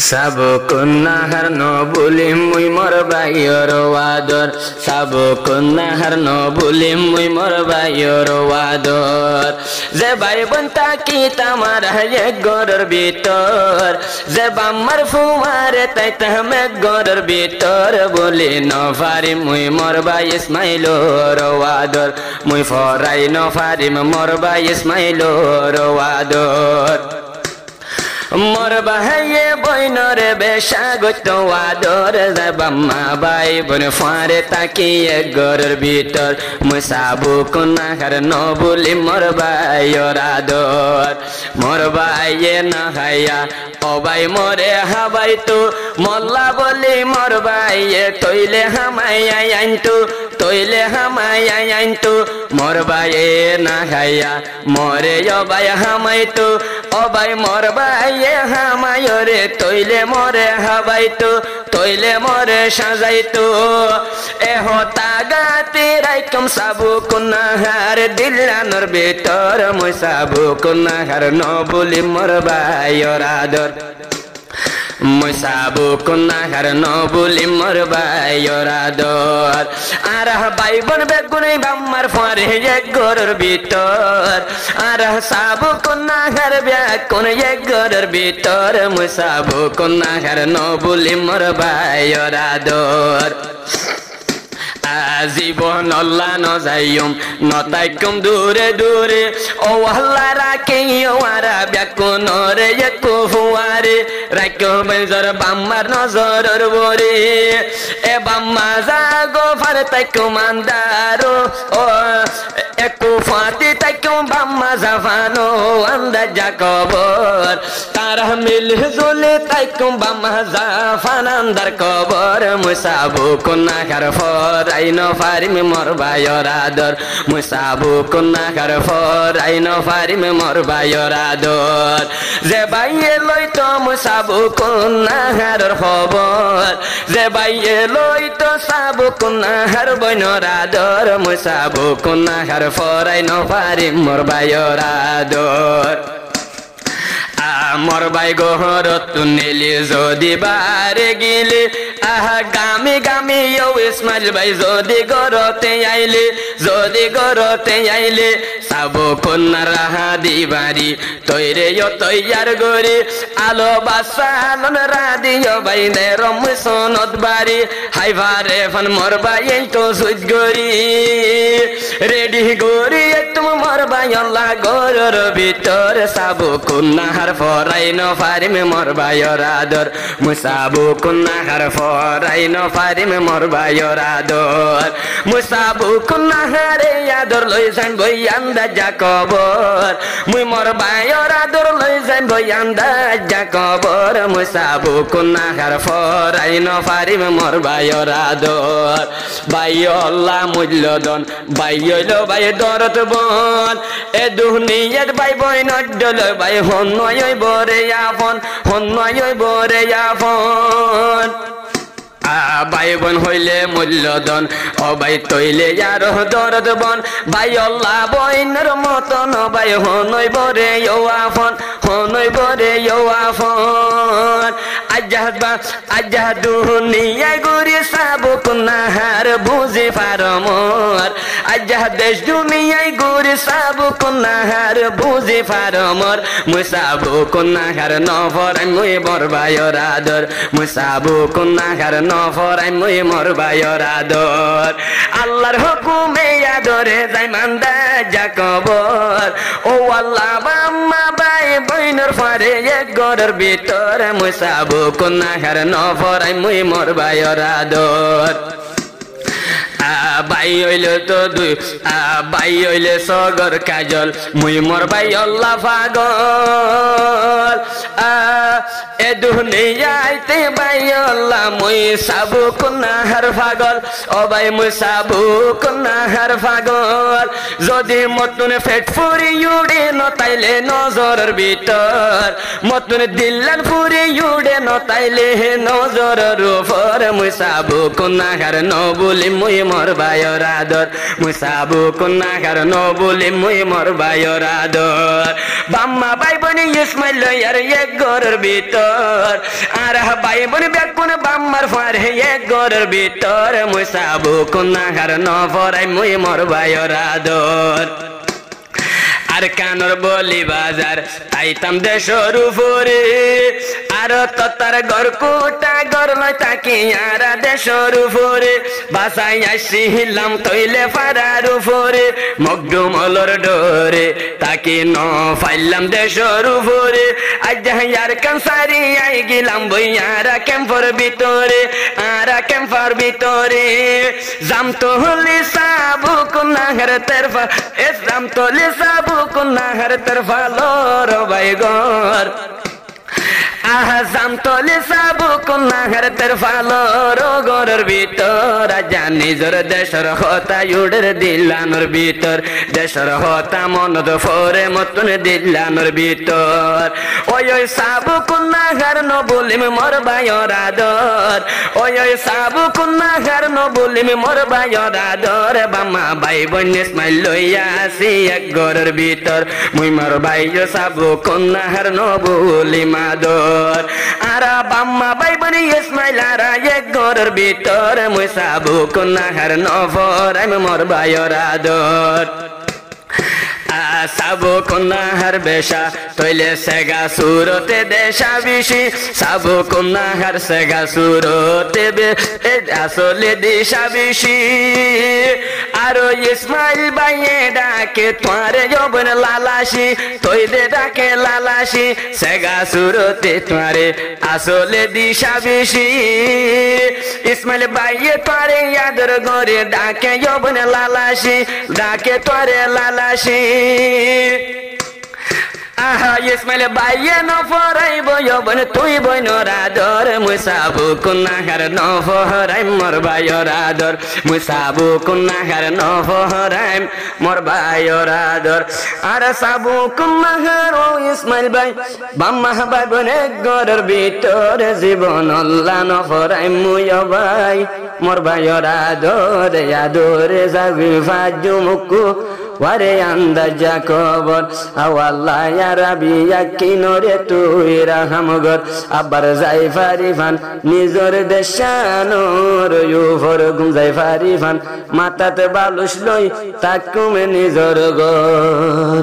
সাবকুন্নাহার নবুলি মুই মোর বাইর ওয়াদর সাবকুন্নাহার নবুলি মুই মোর বাইর ওয়াদর যে ভাই বোন তাকি তামার এক ঘরের ভিতর যে বাম্মার ফুমারে তাই তাহমে ঘরের ভিতর বলি নফারি মুই মোর ভাই ইসমাইলর ওয়াদর মুই ফরাই নফারি মোর ভাই ইসমাইলর ওয়াদর মোর ভাইয়ে বইনরে বেশাগত আদর বাম্মা ভাই বোন ফারে তাকিয়ে ঘরের ভিতর মুসাবু কুনাহার নবুলি মোর ভাইয়ের আদর মোর ভাইয়ে না হাইয়া ও ভাই মোরে হাবাই তো মোল্লা বলি মোর ভাইয়ে তৈলে হামাইয়া আইনতু তৈলে হামাইয়া আইনতু মোর ভাইয়ে না হাইয়া মোরে ও ভাই হামাইতু ও ভাই মোর ভাই হামায়রে তৈলে মরে হাবাইতো তৈলে মরে সাজাইতো এহ তাগাতে রাইকম সাবু কুনাহার দিলানোর ভিতর মই সাবু কুনাহার নবুলি মোর ভাইয়ের আদর মই সাবু কুনাহার নবুলি মোর ভাইয়ের আদর আর ভাই বোন বেগুনি বাম্মার ফারে এক ঘরের ভিতর আর সাবু কুনাহার বেগুন এক ঘরের ভিতর মই সাবু কুনাহার নবুলি মোর ভাইয়ের আদর জীবন আল্লাহ ন যাইম নতাইকম দূরে দূরে ও আল্লাহ রাখে ওয়ারা ব্যাকুনরে একু ফুয়ারে রাখো বেজর বাম্মার নজরের বরে এ বাম্মা জাগো ফার তাইকো মান্দারো ও একু ফাতি তাইকো বাম্মা জাফানো আন্দা জাকবর তারা মিল জুলে তাইকো বাম্মা জাফান আন্দার কবর মুসাবু কুনাহার ফর আইনো ফারিমে মোর ভাইয়ের আদর মুসাবু কুনাহার ফর আইনো ফারিমে মোর ভাইয়ের আদর যে ভাইয়ে লইতো মুসাবু কুনাহার খবর যে ভাইয়ে লইতো সাবু কুনাহার বইনর আদর মুসাবু কুনাহার ফর আইনো ফারিম মোর ভাইয়ের আদর মোর ভাই গহরত নিলি যদি বারে গিলি আহা গামি গামি ও ইসমাইল ভাই যদি গরতে আইলে যদি গরতে আইলে সাবু কন্যা রাহা দিবারি তৈরে ও তৈয়ার গরি আলো বাসালন রাদিও ভাই দে রম সনত বাড়ি হাই ভারে ফন মোর ভাই তো সুজ গরি রেডি গরি তুম মোর ভাই আল্লাহ গরর ভিতর সাবু কন্যার ফরাইনো ফারিমে মোর ভাইয়ের আদর মুসাবু কুনাহার ফরাইনো ফারিমে মোর ভাইয়ের আদর মুসাবু কুনাহারে আদর লই যান বই আন্দাজা কবর মুই মোর ভাইয়ের আদর লই যান বই আন্দাজা কবর মুসাবু কুনাহার ফরাইনো ফারিমে মোর ভাইয়ের আদর ভাই আল্লাহ মূল্যদন ভাই হইল ভাই দরদ বন এ দুনিয়ার ভাই বই নডল ভাই হন্নয় বরে আপন হন্নয় বরে আপন ভাই বোন হইলে মূল্যদন ও ভাই তৈলে আর দরদ বন ভাই আল্লাহ বইনের মতন ভাই হনই বরে ও আপন হনই বরে ও আপন আজ্জা দুনিয়া গুরি সাবু কুনাহার বুঝে পার মোর আজ্জা দেশ দুনিয়ায় গুরি সাবু কুনাহার বুঝে পার মোর মুসাবু কুনাহার নফরাই মুই মোর ভাইয়ের আদর মুসাবু কুনাহার নফরাই মুই মোর ভাইয়ের আদর আল্লাহর হুকুমে আদরে যাই মান্দা যা কবর ও আল্লাহ বাম্মা ভাই বইনর ফারে এক ঘরের ভিতর মুসাবু কুনাহার নফরাই মুই মোর ভাইয়ের আদর ভাই হইলে তো দুই ভাই হইলে সগর কাজল মুই মোর ভাই আল্লাহ পাগল এ দুনিয়াইতে ভাই আল্লাহ মুই সাবু কুনাহার পাগল ও ভাই মুই সাবু কুনাহার পাগল যদি মতন ফেট ফুরি উড়ে নতাইলে নজরের ভিতর মতন দিল্লান ফুরি উড়ে বলে নতাইলে নজরের উপর মুই সাবু কুনাহার ন বলি মুই মোর ভাইয়ের আদর মুই সাবু কুনাহার ন বলি মুই মোর ভাইয়ের আদর বাম্মা ভাই বোনি ইসমাইল আর এক ঘরের ভিতর আর ভাই বোন বেকুন বাম্মার ফারে এক ঘরের ভিতর মুই সাবু কুনাহার ন পরাই মুই মোর ভাইয়ের আদর আর কানর বলি বাজার তাইতাম দেশর উপরে আর তার ঘর কোটা ঘর লয় তাকি আর দেশর উপরে বাসাই আসিলাম তৈলে ফারার উপরে মগডুমলর ডোরে তাকি ন ফাইলাম দেশর উপরে আজ আর কানসারি আই গেলাম বইয়ারা ক্যাম্পর ভিতরে আর ক্যাম্পর ভিতরে জাম তো হলি সাবু কুনাহার তরফা এস জাম তো হলি সাবু কুনাহার তরফা লোর বাইগর আহজাম তলে সাবু কুনাহার তরফা লোর গরের ভিতর জানি জোর দেশর হতা উড়ের দিলানোর ভিতর দেশর হতা মনত ফরে মতন দিলানোর ভিতর ওই ওই সাবু কুনাহার ন বলিম মোর ভাইয়ের আদর ওই ওই সাবু কুনাহার ন বলিম মোর ভাইয়ের আদর বাম্মা ভাই বোন ইসমাইল লইয়া আসি এক ঘরের ভিতর মুই মোর ভাই সাবু কুনাহার ন বলিম আদর আর বাম্মা ভাই বোন ইসমাইল আর এক ঘরের ভিতর মুই সাবু কুনাহার ন পরাই মোর ভাইয়ের আদর সাবু কুনাহার বেশা তৈলে সেগা সুরতে দেশা বিশি সাবু কুনাহার সেগা সুরতে আসলে দেশা বিশি আরো ইসমাইল ভাইয়ে ডাকে তোমারে যৌবন লালাসি তৈলে ডাকে লালাসি সেগা সুরতে তোমারে আসলে দিশা বিশি ইসমাইল ভাইয়ে তোমারে আদর করে ডাকে যৌবন লালাসি ডাকে তোমারে লালাসি আহা ইসমাইল ভাইয়ে ন ফরাইব যৌবন তুই বইনর আদর মুই সাবু কুনাহার ন ফরাই মোর ভাইয়ের আদর মুই সাবু কুনাহার ন ফরাই মোর ভাইয়ের আদর আর সাবু কুনাহার ও ইসমাইল ভাই বাম্মা ভাই বোন এক ঘরের ভিতর জীবন আল্লাহ ন ফরাই মুই ভাই মোর ভাইয়ের আদর আদরে যাবি ফাজু মুকু ওয়ারে আন্দাজা খবর আওয়াল্লাহ ইয়া রাবি ইয়াকিনরে তুই রাহমগর আবার যাই ফারিফান নিজর দেশানোর ইউফর গুম যাই ফারিফান মাথাতে বালুস লই তাকুমে নিজর গর